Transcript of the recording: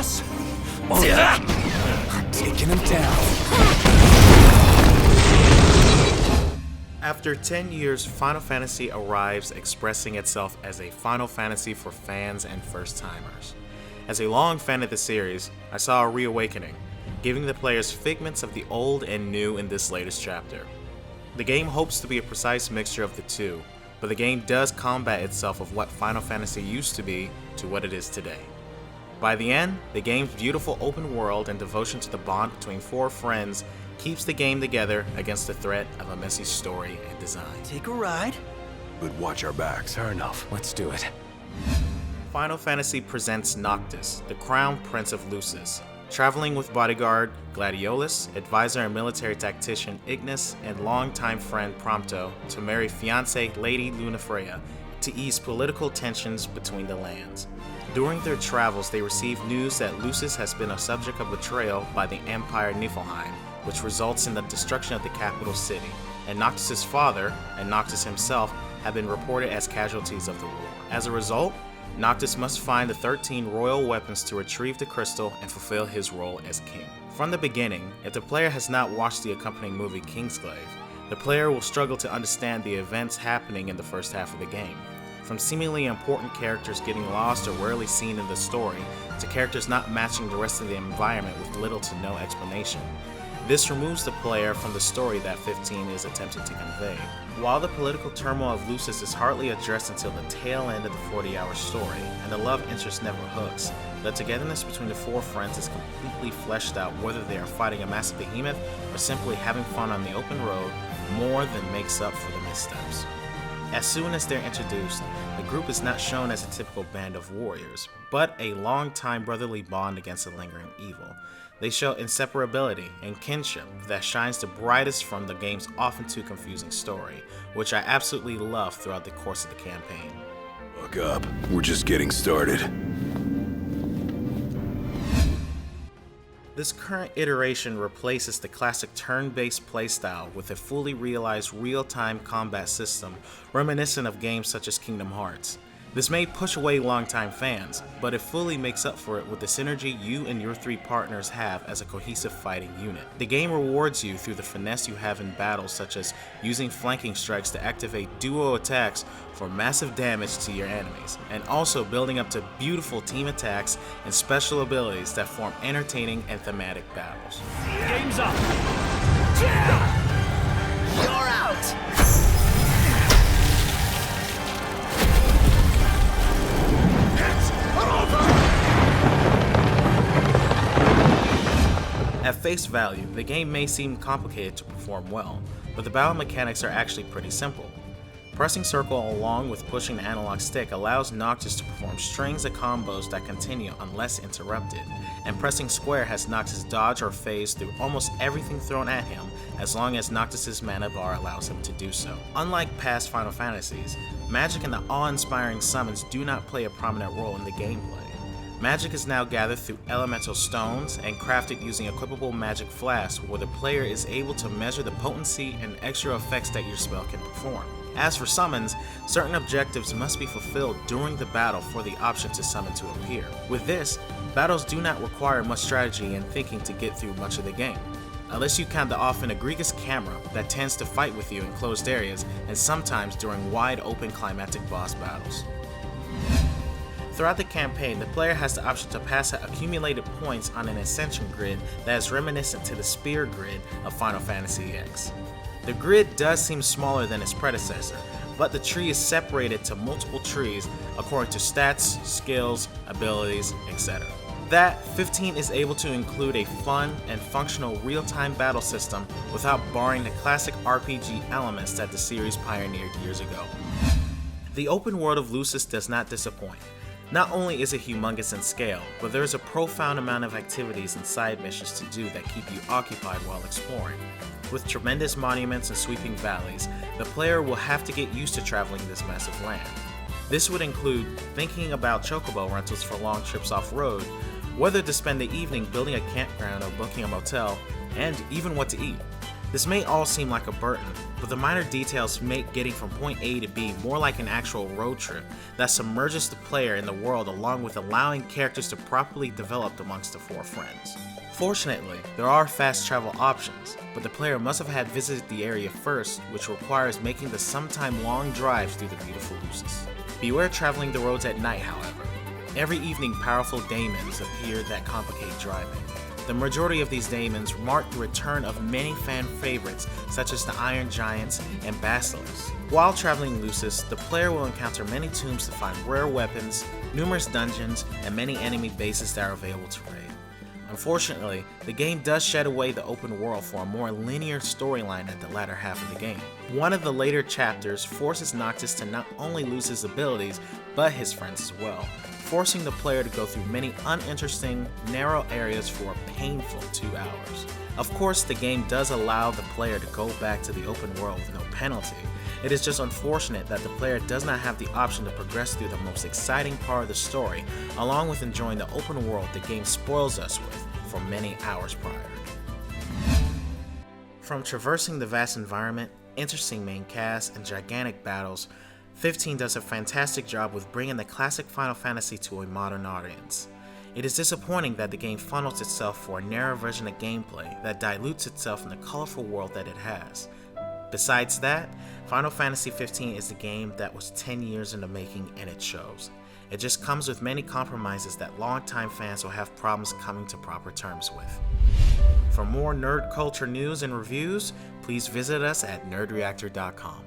boss? I'm taking him down. After 10 years, Final Fantasy arrives expressing itself as a Final Fantasy for fans and first-timers. As a long fan of the series, I saw a reawakening, giving the players figments of the old and new in this latest chapter. The game hopes to be a precise mixture of the two, but the game does combat itself of what Final Fantasy used to be to what it is today. By the end, the game's beautiful open world and devotion to the bond between four friends keeps the game together against the threat of a messy story and design. Take a ride? But watch our backs. Fair enough. Let's do it. Final Fantasy presents Noctis, the Crown Prince of Lucis, traveling with bodyguard Gladiolus, advisor and military tactician Ignis, and longtime friend Prompto to marry fiancée Lady Lunafreya to ease political tensions between the lands. During their travels, they receive news that Lucis has been a subject of betrayal by the Empire Niflheim, which results in the destruction of the capital city, and Noctis' father and Noctis himself have been reported as casualties of the war. As a result, Noctis must find the 13 royal weapons to retrieve the crystal and fulfill his role as king. From the beginning, if the player has not watched the accompanying movie Kingsglaive, the player will struggle to understand the events happening in the first half of the game. From seemingly important characters getting lost or rarely seen in the story, to characters not matching the rest of the environment with little to no explanation. This removes the player from the story that 15 is attempting to convey. While the political turmoil of Lucis is hardly addressed until the tail end of the 40-hour story, and the love interest never hooks, the togetherness between the four friends is completely fleshed out, whether they are fighting a massive behemoth or simply having fun on the open road, more than makes up for the missteps. As soon as they're introduced, the group is not shown as a typical band of warriors, but a long-time brotherly bond against a lingering evil. They show inseparability and kinship that shines the brightest from the game's often too confusing story, which I absolutely love throughout the course of the campaign. Look up. We're just getting started. This current iteration replaces the classic turn-based playstyle with a fully realized real-time combat system reminiscent of games such as Kingdom Hearts. This may push away longtime fans, but it fully makes up for it with the synergy you and your three partners have as a cohesive fighting unit. The game rewards you through the finesse you have in battles, such as using flanking strikes to activate duo attacks for massive damage to your enemies, and also building up to beautiful team attacks and special abilities that form entertaining and thematic battles. Game's up! You're out! At face value, the game may seem complicated to perform well, but the battle mechanics are actually pretty simple. Pressing circle along with pushing the analog stick allows Noctis to perform strings of combos that continue unless interrupted, and pressing square has Noctis dodge or phase through almost everything thrown at him as long as Noctis' mana bar allows him to do so. Unlike past Final Fantasies, magic and the awe-inspiring summons do not play a prominent role in the gameplay. Magic is now gathered through elemental stones and crafted using equipable magic flasks, where the player is able to measure the potency and extra effects that your spell can perform. As for summons, certain objectives must be fulfilled during the battle for the option to summon to appear. With this, battles do not require much strategy and thinking to get through much of the game, unless you count the often egregious camera that tends to fight with you in closed areas and sometimes during wide open climactic boss battles. Throughout the campaign, the player has the option to pass out accumulated points on an ascension grid that is reminiscent to the spear grid of Final Fantasy X. The grid does seem smaller than its predecessor, but the tree is separated to multiple trees according to stats, skills, abilities, etc. That 15 is able to include a fun and functional real-time battle system without barring the classic RPG elements that the series pioneered years ago. The open world of Lucis does not disappoint. Not only is it humongous in scale, but there is a profound amount of activities and side missions to do that keep you occupied while exploring. With tremendous monuments and sweeping valleys, the player will have to get used to traveling this massive land. This would include thinking about chocobo rentals for long trips off-road, whether to spend the evening building a campground or booking a motel, and even what to eat. This may all seem like a burden, but the minor details make getting from point A to B more like an actual road trip that submerges the player in the world along with allowing characters to properly develop amongst the 4 friends. Fortunately, there are fast travel options, but the player must have had visited the area first, which requires making the sometime long drives through the beautiful Lucis. Beware traveling the roads at night, however. Every evening powerful daemons appear that complicate driving. The majority of these daemons mark the return of many fan favorites such as the Iron Giants and Basilisks. While traveling Lucis, the player will encounter many tombs to find rare weapons, numerous dungeons, and many enemy bases that are available to raid. Unfortunately, the game does shed away the open world for a more linear storyline at the latter half of the game. One of the later chapters forces Noctis to not only lose his abilities, but his friends as well, forcing the player to go through many uninteresting, narrow areas for a painful 2 hours. Of course, the game does allow the player to go back to the open world with no penalty. It is just unfortunate that the player does not have the option to progress through the most exciting part of the story, along with enjoying the open world the game spoils us with for many hours prior. From traversing the vast environment, interesting main cast, and gigantic battles, 15 does a fantastic job with bringing the classic Final Fantasy to a modern audience. It is disappointing that the game funnels itself for a narrow version of gameplay that dilutes itself in the colorful world that it has. Besides that, Final Fantasy 15 is the game that was 10 years in the making, and it shows. It just comes with many compromises that longtime fans will have problems coming to proper terms with. For more nerd culture news and reviews, please visit us at nerdreactor.com.